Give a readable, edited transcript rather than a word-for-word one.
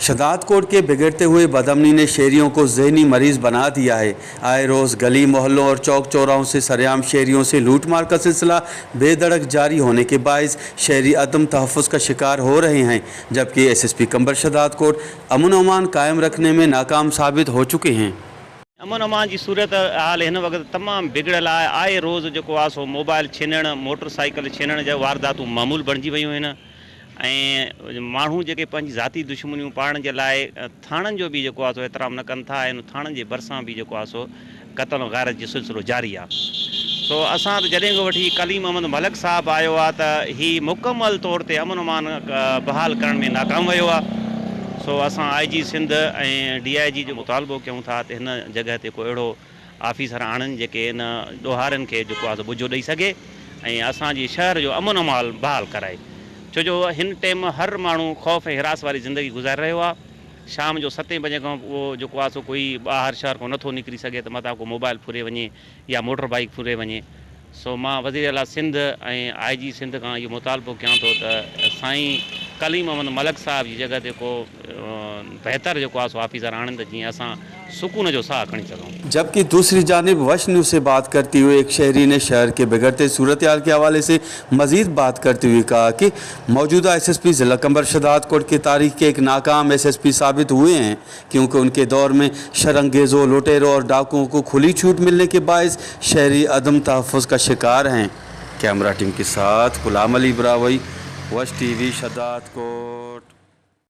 शदाद कोट के बिगड़ते हुए बदअमनी ने शहरियों को ज़हनी मरीज़ बना दिया है। आए रोज़ गली मोहल्लों और चौक चौराहों से सरेआम शहरियों से लूटमार का सिलसिला बेधड़क जारी होने के बायस शहरी अदम तहफ़्फ़ुज़ का शिकार हो रहे हैं, जबकि SSP कंबर शदाद कोट अमन अमान कायम रखने में नाकाम साबित हो चुके हैं। अमन अमान की सूरत हाल इन वक्त तमाम बिगड़ल है। आए रोज़ जो आहे सो मोबाइल छीनण, मोटरसाइकिल छीनण जो वारदातूं मामूल बणिजी वियूं आहिनि ऐं माण्हू जेके पंहिंजी ज़ाती दुश्मनियूं पाड़ण जे लाइ थाणनि जो बि जेको आहे सो एतिराम न कनि था ऐं थाणनि जे भरिसां बि जेको आहे सो क़त्ल ऐं गारत जो सिलसिलो जारी आहे। सो असां त जॾहिं खां वठी कलीम अहमद मलिक साहब आयो आहे त हीउ मुकमल तौर ते अमन अमान बहाल करण में नाकाम वियो आहे। सो असां IG सिंध ऐं DIG जो मुतालबो कयूं था त हिन जॻह ते को अहिड़ो ऑफिसर आणनि जेके इन ॾोहारनि खे जेको आहे बुझो ॾेई सघे ऐं असांजी शहर जो अमन अमाल बहाल कराए। छो जो हिन टाइम हर माण्हू ख़ौफ़ ऐं हिरास वारी ज़िंदगी गुज़ारे रहियो आहे। शाम जो 7 बजे खां पोइ जेको आहे सो कोई ॿाहिरि शहर खां नथो निकिरी सघे त मथां को मोबाइल फुरे वञे या मोटर बाइक फुरे वञे। सो मां वज़ीर आला सिंध ऐं IG सिंध खां इहो मुतालबो कयां थो त साईं कलीम अहमद मलिक साहब जी जगह ते को बेहतर जो आहे सो ऑफिसर आणनि त जीअं असां सुकून जो साह खणी सघूं। जबकि दूसरी जानिब वश न्यूज़ से बात करते हुए एक शहरी ने शहर के बिगड़ते सूरत हाल के हवाले से मजीद बात करते हुए कहा कि मौजूदा SSP ज़िला कंबर शदाद कोट की तारीख के एक नाकाम SSP साबित हुए हैं, क्योंकि उनके दौर में शरंगेज़ों, लुटेरों और डाकुओं को खुली छूट मिलने के बायस शहरी अदम तहफ़्फ़ुज़ का शिकार हैं। कैमरा टीम के साथ गुलाम अली ब्रावई, वश TV शदाद कोट।